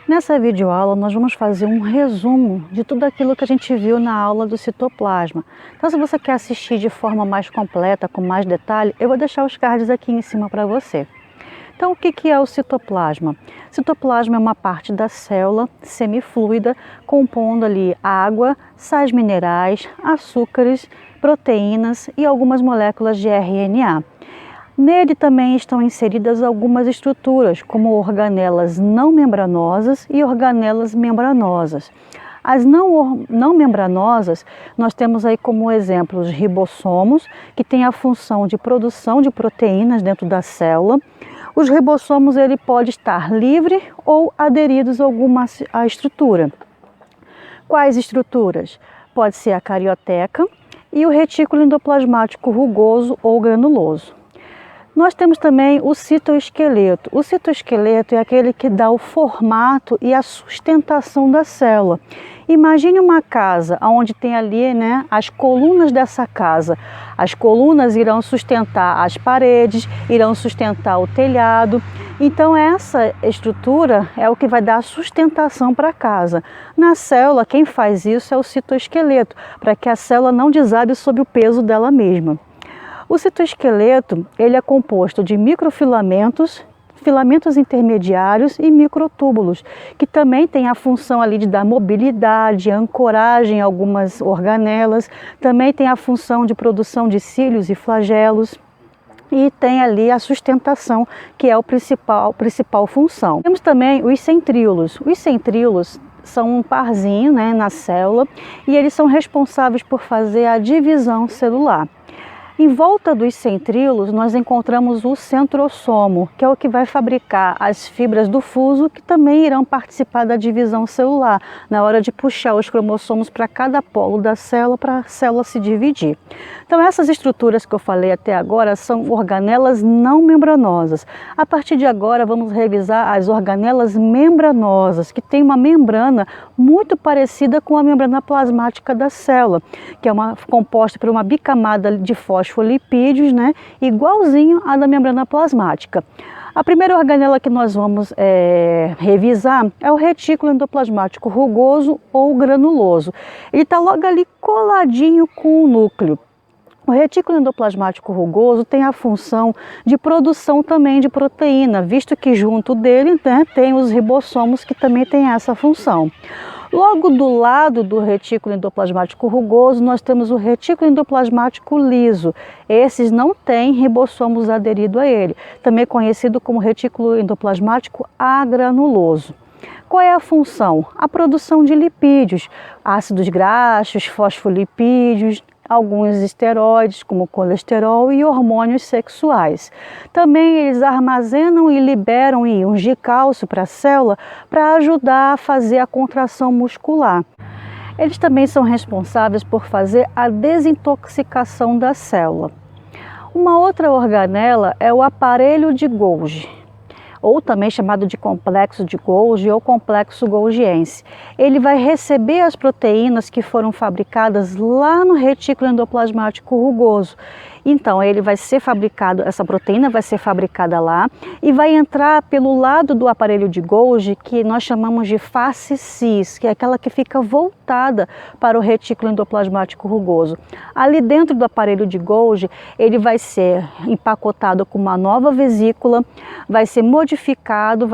Nessa videoaula nós vamos fazer um resumo de tudo aquilo que a gente viu na aula do citoplasma. Então, se você quer assistir de forma mais completa, com mais detalhe, eu vou deixar os cards aqui em cima para você. Então, o que é o citoplasma? Citoplasma é uma parte da célula semifluida compondo ali água, sais minerais, açúcares, proteínas e algumas moléculas de RNA. Nele também estão inseridas algumas estruturas, como organelas não membranosas e organelas membranosas. As não membranosas, nós temos aí como exemplo os ribossomos, que têm a função de produção de proteínas dentro da célula. Os ribossomos ele pode estar livre ou aderidos a alguma estrutura. Quais estruturas? Pode ser a carioteca e o retículo endoplasmático rugoso ou granuloso. Nós temos também o citoesqueleto. O citoesqueleto é aquele que dá o formato e a sustentação da célula. Imagine uma casa onde tem ali, as colunas dessa casa. As colunas irão sustentar as paredes, irão sustentar o telhado. Então essa estrutura é o que vai dar a sustentação para a casa. Na célula, quem faz isso é o citoesqueleto, para que a célula não desabe sob o peso dela mesma. O citoesqueleto ele é composto de microfilamentos, filamentos intermediários e microtúbulos, que também tem a função ali de dar mobilidade, ancoragem a algumas organelas, também tem a função de produção de cílios e flagelos e tem ali a sustentação, que é a principal função. Temos também os centríolos. Os centríolos são um parzinho na célula e eles são responsáveis por fazer a divisão celular. Em volta dos centríolos, nós encontramos o centrosomo, que é o que vai fabricar as fibras do fuso, que também irão participar da divisão celular, na hora de puxar os cromossomos para cada polo da célula, para a célula se dividir. Então, essas estruturas que eu falei até agora são organelas não membranosas. A partir de agora, vamos revisar as organelas membranosas, que tem uma membrana muito parecida com a membrana plasmática da célula, que é composta por uma bicamada de fosfolipídios, igualzinho à da membrana plasmática. A primeira organela que nós vamos revisar é o retículo endoplasmático rugoso ou granuloso. Ele está logo ali coladinho com o núcleo. O retículo endoplasmático rugoso tem a função de produção também de proteína, visto que junto dele tem os ribossomos que também têm essa função. Logo do lado do retículo endoplasmático rugoso, nós temos o retículo endoplasmático liso. Esses não têm ribossomos aderidos a ele, também conhecido como retículo endoplasmático agranuloso. Qual é a função? A produção de lipídios, ácidos graxos, fosfolipídios, alguns esteroides, como colesterol e hormônios sexuais. Também eles armazenam e liberam íons de cálcio para a célula para ajudar a fazer a contração muscular. Eles também são responsáveis por fazer a desintoxicação da célula. Uma outra organela é o aparelho de Golgi, ou também chamado de complexo de Golgi ou complexo golgiense. Ele vai receber as proteínas que foram fabricadas lá no retículo endoplasmático rugoso. Então, essa proteína vai ser fabricada lá e vai entrar pelo lado do aparelho de Golgi, que nós chamamos de face cis, que é aquela que fica voltada para o retículo endoplasmático rugoso. Ali dentro do aparelho de Golgi, ele vai ser empacotado com uma nova vesícula, vai ser modificado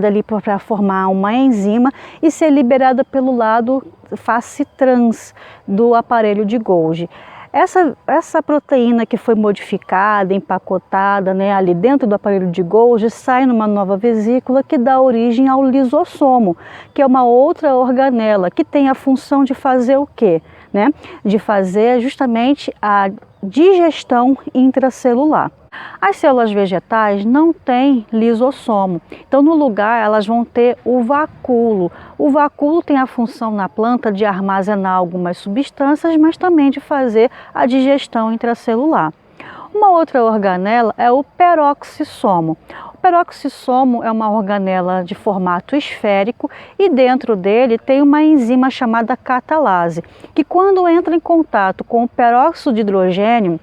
ali para formar uma enzima e ser liberada pelo lado face trans do aparelho de Golgi. Essa proteína que foi modificada, empacotada ali dentro do aparelho de Golgi, sai numa nova vesícula que dá origem ao lisossomo, que é uma outra organela que tem a função de fazer o quê? De fazer justamente a digestão intracelular. As células vegetais não têm lisossomo, então no lugar elas vão ter o vacúolo. O vacúolo tem a função na planta de armazenar algumas substâncias, mas também de fazer a digestão intracelular. Uma outra organela é o peroxissomo. O peroxissomo é uma organela de formato esférico e dentro dele tem uma enzima chamada catalase, que quando entra em contato com o peróxido de hidrogênio,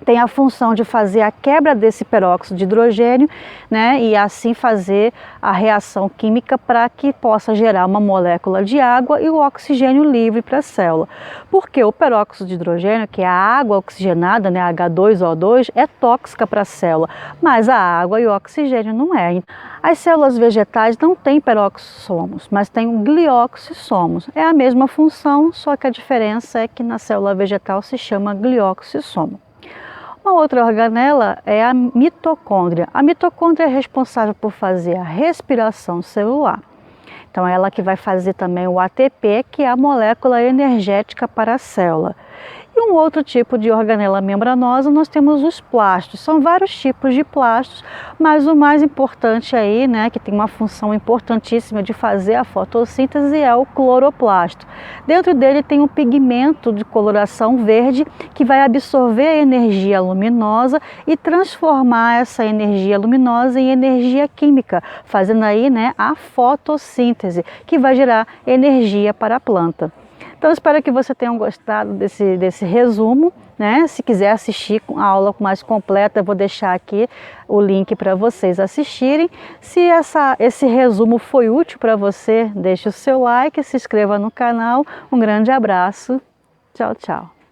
tem a função de fazer a quebra desse peróxido de hidrogênio, né, e assim fazer a reação química para que possa gerar uma molécula de água e o oxigênio livre para a célula. Porque o peróxido de hidrogênio, que é a água oxigenada, né, H2O2, é tóxica para a célula, mas a água e o oxigênio não é. As células vegetais não têm peroxissomos, mas têm glioxissomos. É a mesma função, só que a diferença é que na célula vegetal se chama glioxissomo. Uma outra organela é a mitocôndria. A mitocôndria é responsável por fazer a respiração celular. Então, ela que vai fazer também o ATP, que é a molécula energética para a célula. E um outro tipo de organela membranosa, nós temos os plastos. São vários tipos de plastos, mas o mais importante aí, né, que tem uma função importantíssima de fazer a fotossíntese, é o cloroplasto. Dentro dele tem um pigmento de coloração verde que vai absorver a energia luminosa e transformar essa energia luminosa em energia química, fazendo aí, né, a fotossíntese, que vai gerar energia para a planta. Então, espero que você tenham gostado desse resumo, né? Se quiser assistir a aula mais completa, eu vou deixar aqui o link para vocês assistirem. Se esse resumo foi útil para você, deixe o seu like, se inscreva no canal. Um grande abraço. Tchau, tchau.